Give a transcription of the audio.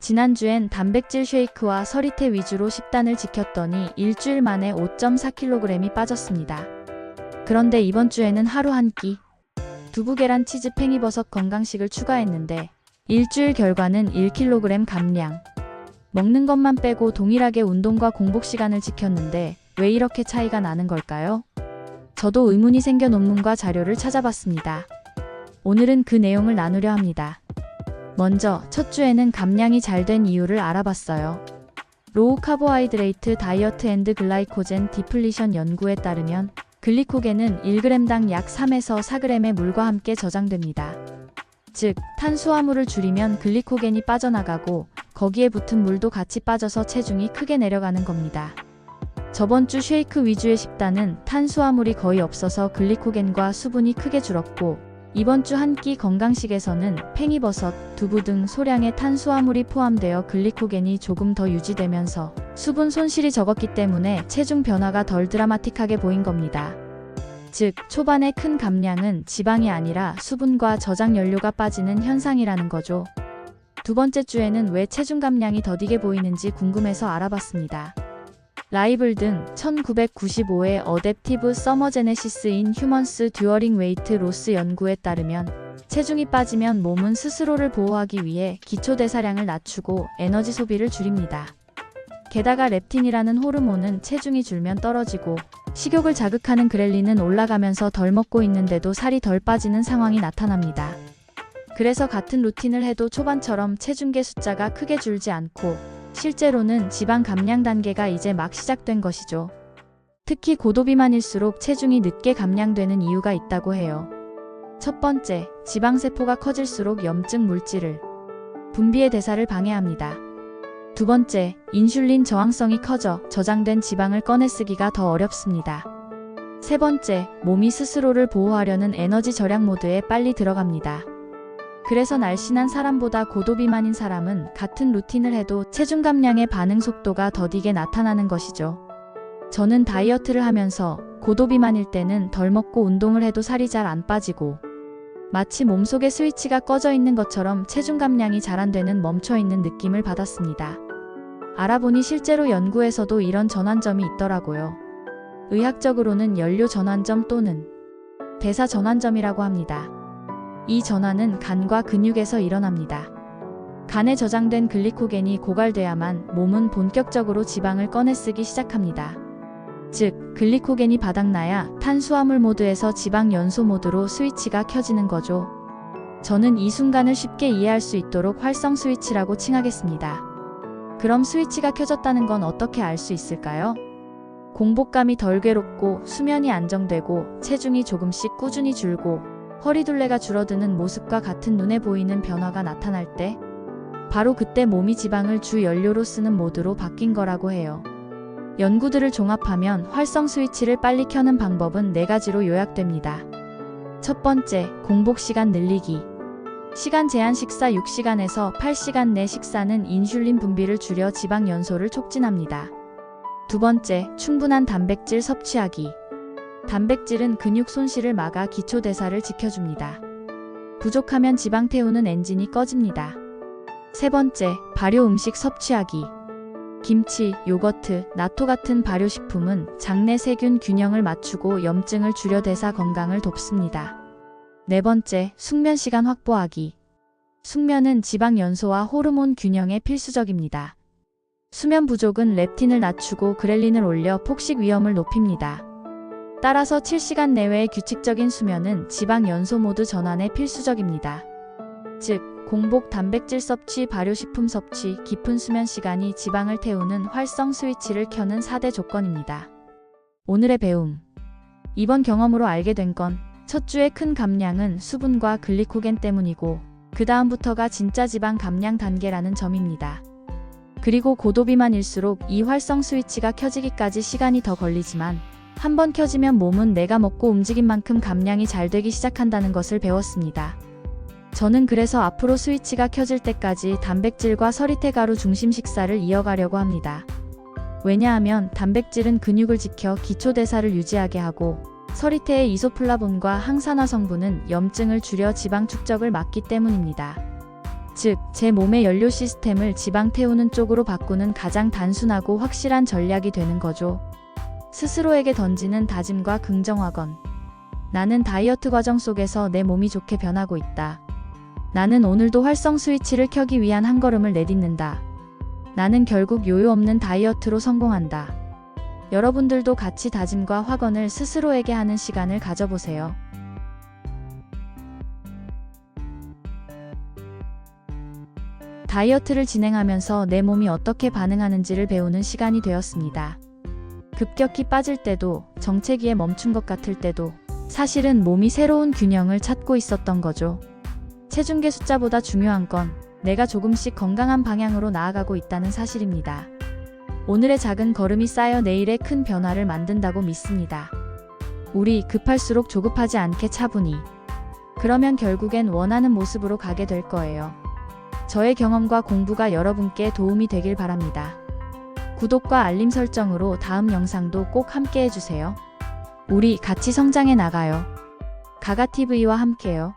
지난주엔 단백질 쉐이크와 서리태 위주로 식단을 지켰더니 일주일 만에 5.4kg이 빠졌습니다. 그런데 이번 주에는 하루 한 끼, 두부 계란 치즈 팽이버섯 건강식을 추가했는데 일주일 결과는 1kg 감량. 먹는 것만 빼고 동일하게 운동과 공복 시간을 지켰는데 왜 이렇게 차이가 나는 걸까요? 저도 의문이 생겨 논문과 자료를 찾아봤습니다. 오늘은 그 내용을 나누려 합니다. 먼저 첫 주에는 감량이 잘 된 이유를 알아봤어요. 로우 카보하이드레이트 다이어트 앤드 글라이코젠 디플리션 연구에 따르면 글리코겐은 1g당 약 3에서 4g의 물과 함께 저장됩니다. 즉, 탄수화물을 줄이면 글리코겐이 빠져나가고 거기에 붙은 물도 같이 빠져서 체중이 크게 내려가는 겁니다. 저번 주 쉐이크 위주의 식단은 탄수화물이 거의 없어서 글리코겐과 수분이 크게 줄었고 이번 주 한 끼 건강식에서는 팽이버섯, 두부 등 소량의 탄수화물이 포함되어 글리코겐이 조금 더 유지되면서 수분 손실이 적었기 때문에 체중 변화가 덜 드라마틱하게 보인 겁니다. 즉, 초반의 큰 감량은 지방이 아니라 수분과 저장 연료가 빠지는 현상이라는 거죠. 두 번째 주에는 왜 체중 감량이 더디게 보이는지 궁금해서 알아봤습니다. 라이블 등 1995의 어댑티브 서머제네시스 인 휴먼스 듀어링 웨이트 로스 연구에 따르면 체중이 빠지면 몸은 스스로를 보호하기 위해 기초대사량을 낮추고 에너지 소비를 줄입니다. 게다가 렙틴이라는 호르몬은 체중이 줄면 떨어지고 식욕을 자극하는 그렐린은 올라가면서 덜 먹고 있는데도 살이 덜 빠지는 상황이 나타납니다. 그래서 같은 루틴을 해도 초반처럼 체중계 숫자가 크게 줄지 않고 실제로는 지방 감량 단계가 이제 막 시작된 것이죠. 특히 고도비만일수록 체중이 늦게 감량되는 이유가 있다고 해요. 첫 번째, 지방세포가 커질수록 염증 물질을 분비의 대사를 방해합니다. 두 번째, 인슐린 저항성이 커져 저장된 지방을 꺼내 쓰기가 더 어렵습니다. 세 번째, 몸이 스스로를 보호하려는 에너지 절약 모드에 빨리 들어갑니다. 그래서 날씬한 사람보다 고도비만인 사람은 같은 루틴을 해도 체중 감량의 반응 속도가 더디게 나타나는 것이죠. 저는 다이어트를 하면서 고도비만일 때는 덜 먹고 운동을 해도 살이 잘 안 빠지고 마치 몸속에 스위치가 꺼져 있는 것처럼 체중 감량이 잘 안 되는 멈춰 있는 느낌을 받았습니다. 알아보니 실제로 연구에서도 이런 전환점이 있더라고요. 의학적으로는 연료 전환점 또는 대사 전환점이라고 합니다. 이 전환은 간과 근육에서 일어납니다. 간에 저장된 글리코겐이 고갈돼야만 몸은 본격적으로 지방을 꺼내 쓰기 시작합니다. 즉, 글리코겐이 바닥나야 탄수화물 모드에서 지방 연소 모드로 스위치가 켜지는 거죠. 저는 이 순간을 쉽게 이해할 수 있도록 활성 스위치라고 칭하겠습니다. 그럼 스위치가 켜졌다는 건 어떻게 알 수 있을까요? 공복감이 덜 괴롭고 수면이 안정되고 체중이 조금씩 꾸준히 줄고 허리둘레가 줄어드는 모습과 같은 눈에 보이는 변화가 나타날 때 바로 그때 몸이 지방을 주 연료로 쓰는 모드로 바뀐 거라고 해요. 연구들을 종합하면 활성 스위치를 빨리 켜는 방법은 4가지로 요약됩니다. 첫 번째, 공복 시간 늘리기. 시간 제한 식사 6시간에서 8시간 내 식사는 인슐린 분비를 줄여 지방 연소를 촉진합니다. 두 번째, 충분한 단백질 섭취하기. 단백질은 근육 손실을 막아 기초 대사를 지켜줍니다. 부족하면 지방 태우는 엔진이 꺼집니다. 세 번째, 발효 음식 섭취하기. 김치, 요거트, 나토 같은 발효식품은 장내 세균 균형을 맞추고 염증을 줄여 대사 건강을 돕습니다. 네 번째, 숙면 시간 확보하기. 숙면은 지방 연소와 호르몬 균형에 필수적입니다. 수면 부족은 렙틴을 낮추고 그렐린을 올려 폭식 위험을 높입니다. 따라서 7시간 내외의 규칙적인 수면은 지방 연소 모드 전환에 필수적입니다. 즉, 공복 단백질 섭취, 발효식품 섭취, 깊은 수면 시간이 지방을 태우는 활성 스위치를 켜는 4대 조건입니다. 오늘의 배움. 이번 경험으로 알게 된 건 첫 주의 큰 감량은 수분과 글리코겐 때문이고 그 다음부터가 진짜 지방 감량 단계라는 점입니다. 그리고 고도비만일수록 이 활성 스위치가 켜지기까지 시간이 더 걸리지만 한번 켜지면 몸은 내가 먹고 움직인 만큼 감량이 잘 되기 시작한다는 것을 배웠습니다. 저는 그래서 앞으로 스위치가 켜질 때까지 단백질과 서리태 가루 중심 식사를 이어가려고 합니다. 왜냐하면 단백질은 근육을 지켜 기초대사를 유지하게 하고 서리태의 이소플라본과 항산화 성분은 염증을 줄여 지방 축적을 막기 때문입니다. 즉, 제 몸의 연료 시스템을 지방 태우는 쪽으로 바꾸는 가장 단순하고 확실한 전략이 되는 거죠. 스스로에게 던지는 다짐과 긍정화건. 나는 다이어트 과정 속에서 내 몸이 좋게 변하고 있다. 나는 오늘도 활성 스위치를 켜기 위한 한 걸음을 내딛는다. 나는 결국 요요 없는 다이어트로 성공한다. 여러분들도 같이 다짐과 확언을 스스로에게 하는 시간을 가져보세요. 다이어트를 진행하면서 내 몸이 어떻게 반응하는지를 배우는 시간이 되었습니다. 급격히 빠질 때도, 정체기에 멈춘 것 같을 때도 사실은 몸이 새로운 균형을 찾고 있었던 거죠. 체중계 숫자보다 중요한 건 내가 조금씩 건강한 방향으로 나아가고 있다는 사실입니다. 오늘의 작은 걸음이 쌓여 내일의 큰 변화를 만든다고 믿습니다. 우리 급할수록 조급하지 않게 차분히. 그러면 결국엔 원하는 모습으로 가게 될 거예요. 저의 경험과 공부가 여러분께 도움이 되길 바랍니다. 구독과 알림 설정으로 다음 영상도 꼭 함께 해주세요. 우리 같이 성장해 나가요. 가가TV와 함께요.